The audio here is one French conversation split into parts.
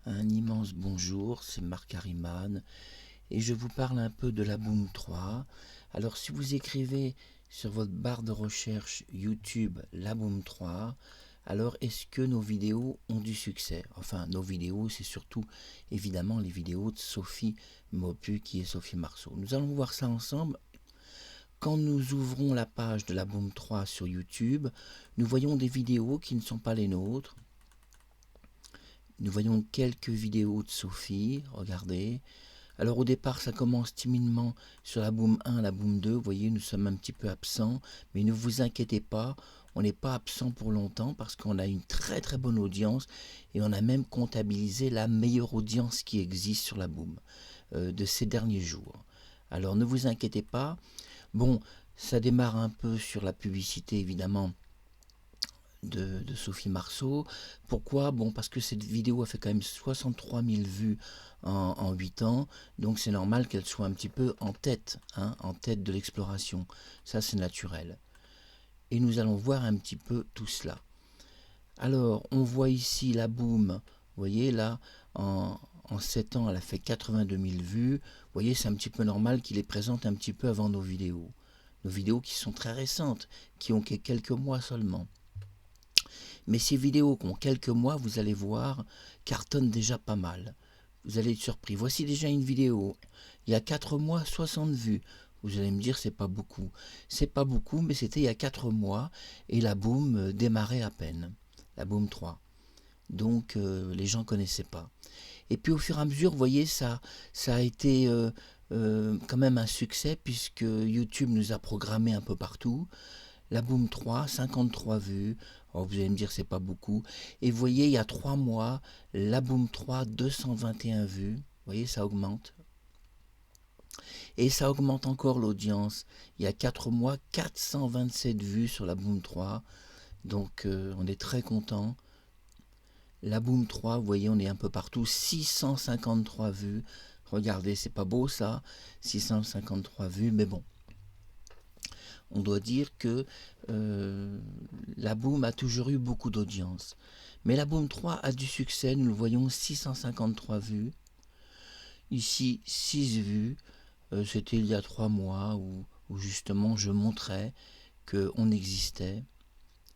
Un immense bonjour, c'est Marc Harriman et je vous parle un peu de la Boom 3. Alors si vous écrivez sur votre barre de recherche YouTube la Boom 3, alors est-ce que nos vidéos ont du succès? Enfin, nos vidéos, c'est surtout évidemment les vidéos de Sophie Maupu qui est Sophie Marceau. Nous allons voir ça ensemble. Quand nous ouvrons la page de la Boom 3 sur YouTube, nous voyons des vidéos qui ne sont pas les nôtres. Nous voyons quelques vidéos de Sophie, regardez. Alors au départ, ça commence timidement sur la Boom 1, la Boom 2. Vous voyez, nous sommes un petit peu absents. Mais ne vous inquiétez pas, on n'est pas absent pour longtemps parce qu'on a une très très bonne audience. Et on a même comptabilisé la meilleure audience qui existe sur la Boom de ces derniers jours. Alors ne vous inquiétez pas. Bon, ça démarre un peu sur la publicité évidemment de Sophie Marceau. Pourquoi? Bon, parce que cette vidéo a fait quand même 63 000 vues en 8 ans, donc c'est normal qu'elle soit un petit peu en tête, en tête de l'exploration. Ça, c'est naturel. Et nous allons voir un petit peu tout cela. Alors, on voit ici la Boom, vous voyez là, en 7 ans, elle a fait 82 000 vues. Vous voyez, c'est un petit peu normal qu'il les présente un petit peu avant nos vidéos. Nos vidéos qui sont très récentes, qui ont quelques mois seulement. Mais ces vidéos qui ont quelques mois, vous allez voir, cartonnent déjà pas mal. Vous allez être surpris. Voici déjà une vidéo. Il y a 4 mois, 60 vues. Vous allez me dire, c'est pas beaucoup. C'est pas beaucoup, mais c'était il y a 4 mois et la Boom démarrait à peine. La Boom 3. Donc, les gens ne connaissaient pas. Et puis, au fur et à mesure, vous voyez, ça a été quand même un succès puisque YouTube nous a programmé un peu partout. La Boom 3, 53 vues. Oh, vous allez me dire, c'est pas beaucoup. Et vous voyez, il y a 3 mois, la Boom 3, 221 vues. Vous voyez, ça augmente. Et ça augmente encore l'audience. Il y a 4 mois, 427 vues sur la Boom 3. Donc, on est très content. La Boom 3, vous voyez, on est un peu partout. 653 vues. Regardez, c'est pas beau ça. 653 vues, mais bon. On doit dire que la Boom a toujours eu beaucoup d'audience. Mais la Boom 3 a du succès, nous le voyons, 653 vues. Ici, 6 vues. C'était il y a 3 mois où justement je montrais qu'on existait.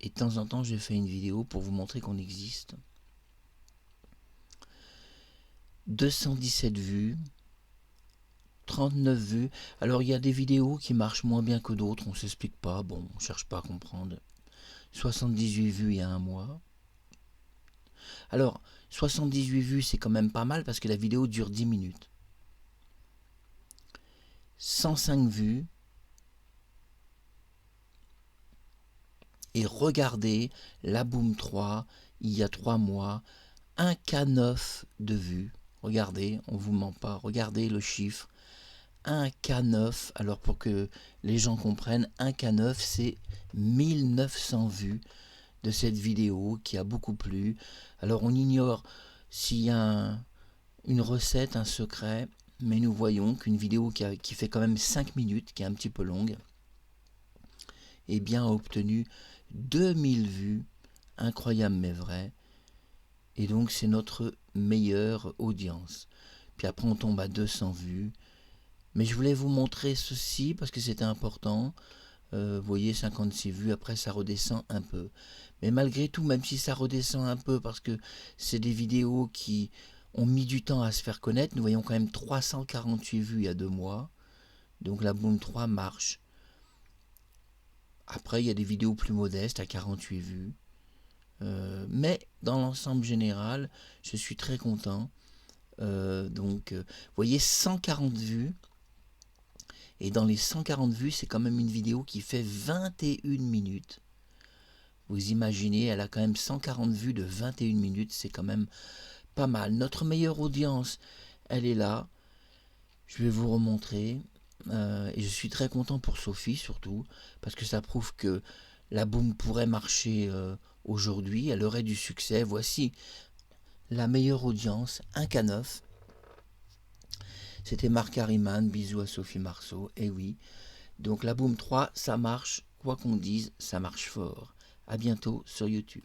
Et de temps en temps, j'ai fait une vidéo pour vous montrer qu'on existe. 217 vues. 39 vues. Alors il y a des vidéos qui marchent moins bien que d'autres, on ne s'explique pas, bon, on ne cherche pas à comprendre. 78 vues il y a un mois. Alors, 78 vues, c'est quand même pas mal parce que la vidéo dure 10 minutes. 105 vues. Et regardez, la Boom 3, il y a 3 mois, 1K9 de vues. Regardez, on ne vous ment pas, regardez le chiffre. 1K9, alors pour que les gens comprennent, 1K9 c'est 1900 vues de cette vidéo qui a beaucoup plu. Alors on ignore s'il y a une recette, un secret, mais nous voyons qu'une vidéo qui fait quand même 5 minutes, qui est un petit peu longue, eh bien a obtenu 2000 vues, incroyable mais vrai, et donc c'est notre meilleure audience. Puis après on tombe à 200 vues, mais je voulais vous montrer ceci parce que c'était important. Vous voyez, 56 vues, après ça redescend un peu. Mais malgré tout, même si ça redescend un peu, parce que c'est des vidéos qui ont mis du temps à se faire connaître, nous voyons quand même 348 vues il y a 2 mois. Donc la Boom 3 marche. Après, il y a des vidéos plus modestes à 48 vues. Mais dans l'ensemble général, je suis très content. Donc, vous voyez, 140 vues. Et dans les 140 vues, c'est quand même une vidéo qui fait 21 minutes. Vous imaginez, elle a quand même 140 vues de 21 minutes, c'est quand même pas mal. Notre meilleure audience, elle est là. Je vais vous remontrer. Et je suis très content pour Sophie surtout, parce que ça prouve que la Boom pourrait marcher aujourd'hui, elle aurait du succès. Voici la meilleure audience, 1K9. C'était Marc Harriman, bisous à Sophie Marceau, et oui. Donc la Boom 3, ça marche, quoi qu'on dise, ça marche fort. À bientôt sur YouTube.